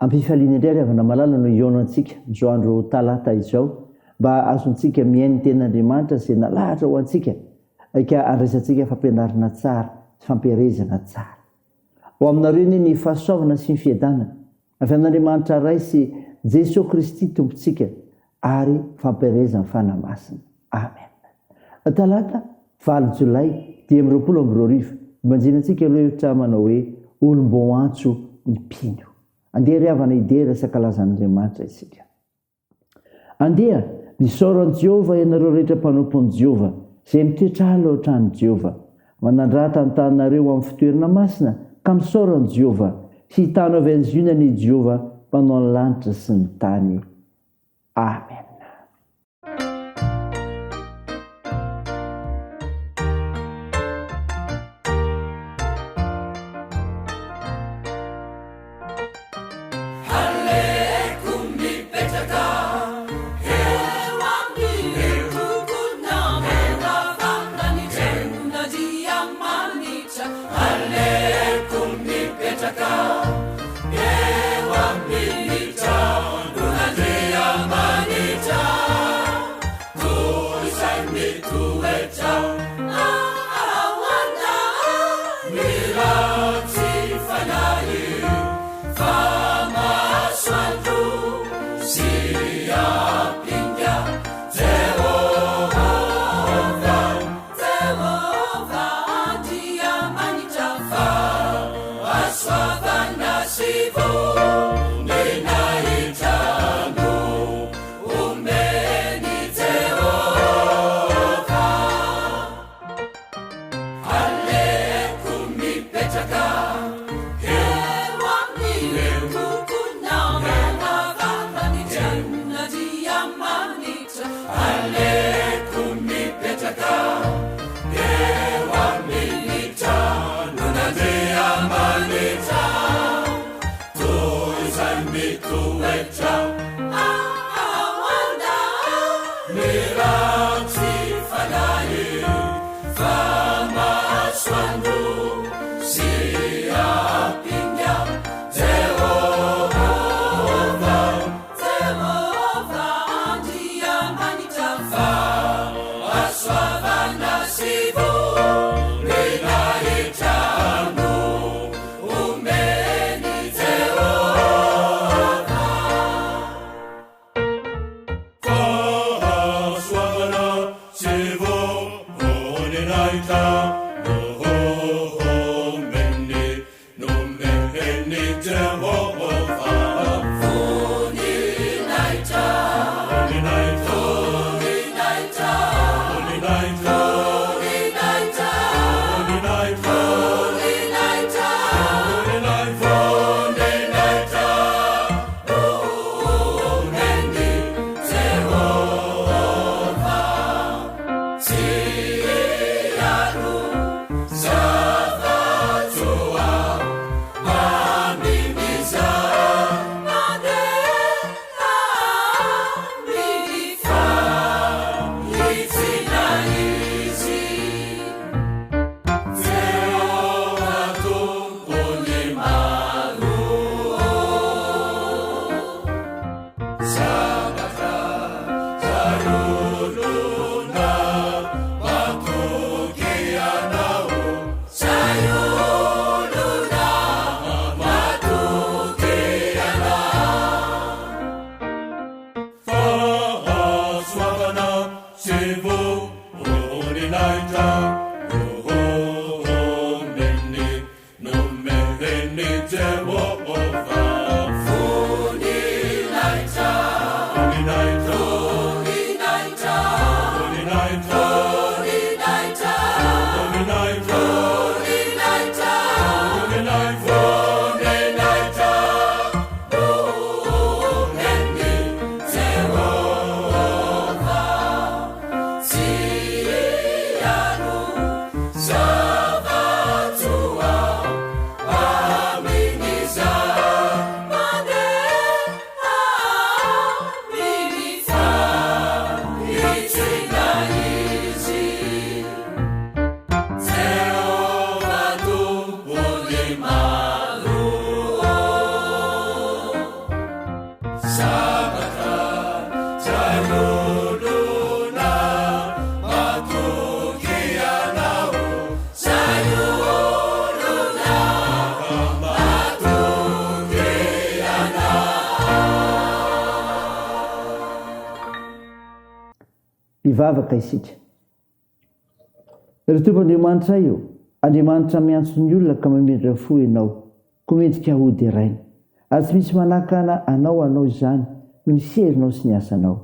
ampifaliana indray riavana malala no ionantsika zao andro talata izao mba azontsika miainy ten'Andriamanitra zay nalahatra ho antsika ka andraisantsika fampianarana tsara sy fampiarezana tsara ho aminareo ny fahasoavana sy ny fiadanana avy amin'Andriamanitra ray sy Jesosy Kristy tompontsika ary fampiarezana fanamasina. Amen. Talata 9 Jolay 2020 ibanjinantsika aloha hevitra manao hoe olom-bo antso ny mpino. Andeha riavana idera sakalazan'Andriamanitra isika. Andeha misaoran'i Jehova ianareo rehetra mpanompon'i Jehova izay mitoetra ala ao trano Jehova. Manandrata ny tananareo amin'ny fitoerana masina ka misaoran'i Jehova sy hitano avy an'izy ny Jehova mpanao ny lanitra sy ny tany. Amen. Swavana hivavaka isika. Ry tompoandriamanitra io, Andriamanitra miantso ny olona ka mamindra fo ianao, komendrika hody iraina. Ary tsy misy manakana anao izany ny serinao sy ny asanao.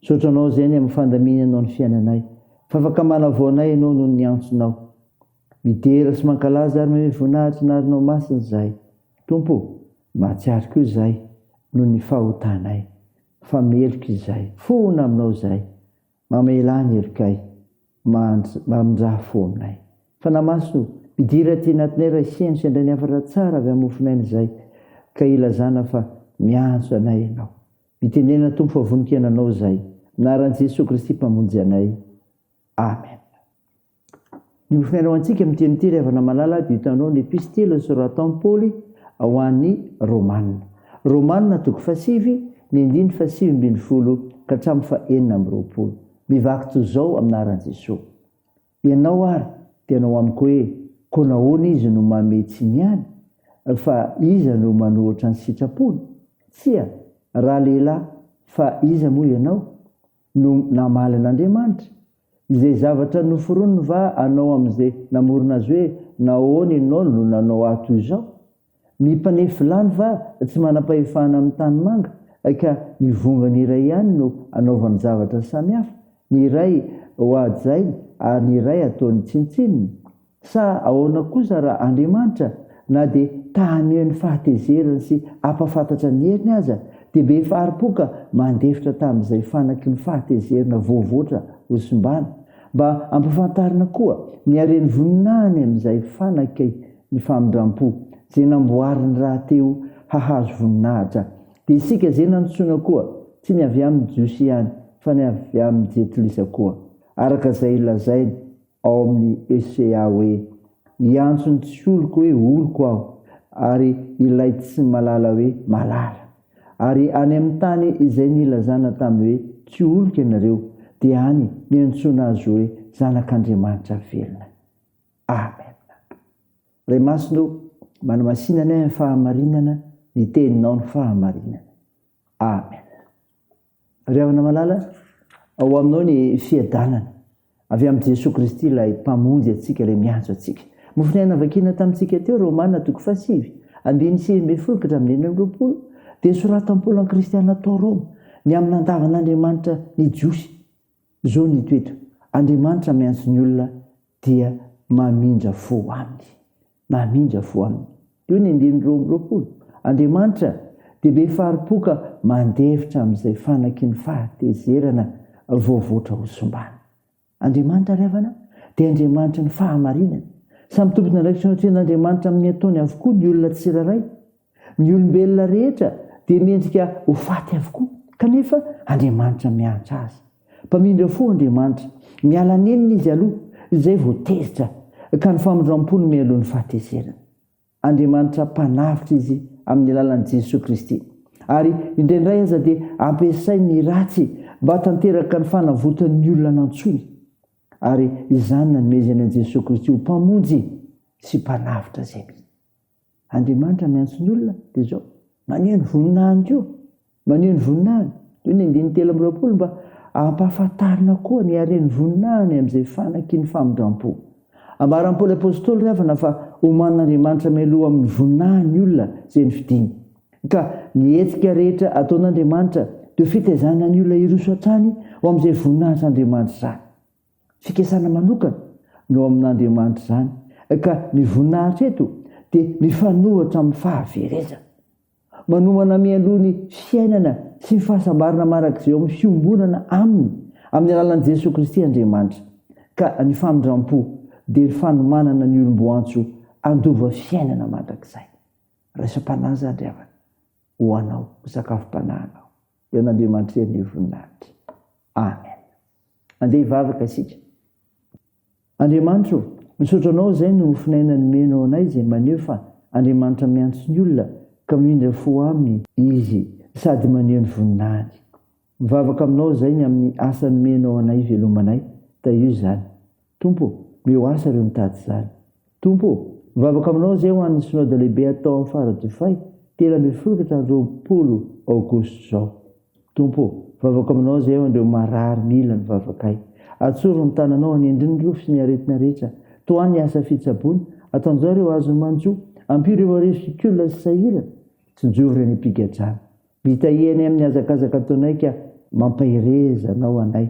Sotranao zay ny amin'ny fandaminanao ny fiainanay, fa afaka manavoanay ianao noho ny antsonao. Midera sy mankalaza ary mamy voninahitra narinao masina izahay. Tompo, mahatsiaro koa izahay noho ny fahotanay. Fa meloko izahay, fona aminao izahay. Mamelany erikay, mandraha fo aminay. Fa namaso, midira ty anatinay raha isiany sy andray ny hafatra tsara avy amofinainy izay, ka ilazana fa miantso anay ianao. Mitenena tompo fa voninkenanao izay. Anaran'i Jesosy Kristy mpamonjy anay. Amen. Ny mofinainao antsika miteny ty revana malala dia hitanao ny epistely soratan'i Paoly ho an'ny Romanina. Romanina toko 7, ny 7:20 ka hatramin'ny 4:20. Mivaky toy izao aminaran'i Jesosy. Ianao ary tenao amiko hoe koa nahoana izy no manome tsy niany, fa iza no manohatra ny sitrapony? Tsia, raha lehilahy, fa iza moa ianao no namaly an'Andriamanitra? Izay zavatra noforoniny va anao amin'izay namorona azy hoe nahoana ianao no nanao ato izao? Mipanefy lany va tsy manam-pahefana amin'ny tany manga, ka ny vongany iray ihany no anaovany zavatra samihafa, ny iray ho ajainy ary ny iray ataony tsintsininy? Sa ahoana kosa raha Andriamanitra na dia tahaneo ny fahatezerany sy ampafantatra ny heriny aza, dia be faharipoka mandefitra tamin'izay fanaky ny fahatezerana voavoatra hosombana, mba ampafantarina koa miareny voninahiny amin'izay fanaky ny famindram-po zay namboariny raha teo hahazo voninahitra. Dia isika zay nantsoina koa, tsy ny avy amin'ny jiosy ihany, fa ny avy amin'ny jetolisa koa. Araka izay lazainy ao amin'ny Esea hoe, hiantso ny tsy oloko hoe oloko aho, ary ilay tsy malala hoe malala. Ary any amin'ny tany izay nilazana tamin'ny hoe tsy oloko ianareo, dia any niantsoana azy hoe zanak'Andriamanitra velona. Amen. Ray masino, manamasinana ny fahamarinana, ny teninao ny fahamarinana. Amen. Ry havana malala, ao aminao ny fiadanana avy amin'ny Jesosy Kristy ilay mpamonjy atsika, ilay miantso atsika. Mofinaina vakina tamintsika teo Romanina toko 7, 20 ka hatramin'ny 20. Dia soratan'i Paoly an kristiana tao Roma, ny amin'ny andavan'Andriamanitra ny jiosy. Zao ny toeto, Andriamanitra miantso ny olona dia mamindra fo aminy. Mamindra fo aminy. Io ny 20. Andriamanitra dia be faharipoka mandefitra amin'izay fanaky ny fahatezerana voavoatra hosombana. Andriamanitra revana dia Andriamanitra ny fahamarinana. Samy tompona ndraiky sy notrean'Andriamanitra amin'ny ataony avokoa ny olona tsiraray. Ny olombelona rehetra dia miendrika ho faty avokoa, kanefa Andriamanitra miantso azy. Mpamindra fo Andriamanitra, miala nenina izy aloha, izay vao tezitra, ka ny famindram-pony mialohan'ny fahatezerana. Andriamanitra mpanavitra izy amin'ny alalan'i Jesosy Kristy. Ary indraindray aza dia ampiasai ny ratsy mba tanteraka ny fanavotan'ny olona nantsony. Ary izany nanomezana an'i Jesosy Kristy ho mpamonjy sy mpanavitra izay mihitsy. Andriamanitra miantso ny olona dia zao, maneho ny voninahiny koa, maneho ny voninahiny. Io ny 3:20 mba ampahafantarina koa ny hareny voninahiny amin'izay fanaky ny famindram-po. Ambaran'i Paoly apôstôly revana fa oman'Andriamanitra mialoha amin'ny voninahiny olona izay ny fidiny. Ka ny hetsika rehetra ataon'Andriamanitra dia fitaizana ny olona hiroso hatrany ho amin'izay voninahitry'Andriamanitra izany. Fikasana manokana no amin'Andriamanitra izany. Ka ny voninahitra eto dia mifanohatra amin'ny fahaverezana. Manomana mialoha ny fiainana sy ny fahasambarana marak'izay amin'ny fiombonana aminy, amin'ny alalan'i Jesosy Kristy Andriamanitra. Ka ny famindram-po dia ny fanomanana ny olomboantso andova fiainana mandrakizay. Raisam-panahy ry havana, ho anao, ho sakafom-panahinao. Dia n'Andriamanitra ny voninahitra. Amen. Andeha hivavaka isika. Andriamanitra, misaotra anao izay no mofinaina nomenao anay izay maneho fa Andriamanitra miantso ny olona ka mindra fo aminy izy sady maneho ny voninahiny. Mivavaka aminao izay ny amin'ny asa nomenao anay velomanay, da io izany. Tompo, meo asa ireo mitady izany. Tompo, mivavaka aminao izay ho an'ny synode lehibe atao amin'ny faradofay 13 Aogositra zao. Tompo, mivavaka aminao izay ho an'ireo marary mila mivavakay. atsoro ny tananao anendriny sy ny aretina rehetra toany ny asa fitsabony ataon'izao ireo azo manjo ampio reo resikiola sy sahirana tsy njovy reny mpigadrana mitahiany amin'ny azakazaka ataonay ka mampahirezanao anay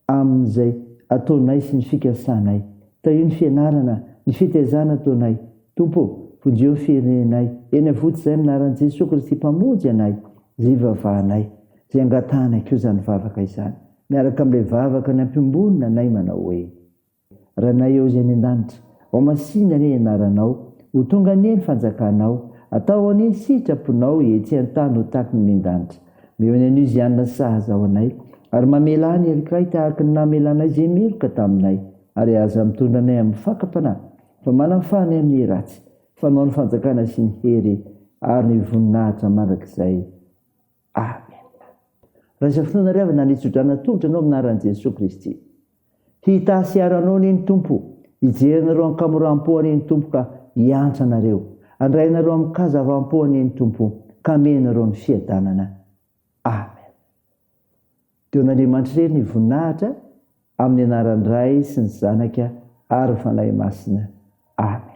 amin'izay ataonay sy ny fikasanay io ny fianarana ny fitezana ataonay tompo vonjeo firenay eny avotsy izay minaran'i Jesosy Kristy mpamonjy anay zay vavahanay zay angatahana ko izany vavaka izany miaraka amin'ilay vavaka ny ampimbonina anay manao hoe raha nay eo izay ny an-danitra ao masina ny anaranao ho tonga ny eny fanjakanao atao any sitraponao etsy an-tany ho taky ny min-danitra meo ny an'izy ianona sahaza ao anay ary mamela ny elikray tahaka ny namelanay zay meloka taminay ary aza mitondra anay amin'ny fakapanahy fa manamfanay amin'ny ratsy fanao ny fanjakana sy ny hery ary ny voninahitra mandrakizay amen. Raha izay fotoana riavana nitsodrana tongotra anao aminaran'i Jesosy Kristy hitasiaranao ny tompo hijerynareo ankamoram-po any tompo ka hiantra nareo andrainareo amin'ny kazavam-po any tompo ka menareo ny fiadanana amen. Teo n'Andriamanitra irery ny voninahitra amin'ny anaran'ny Ray sy ny Zanaka ary fanahy masina amen.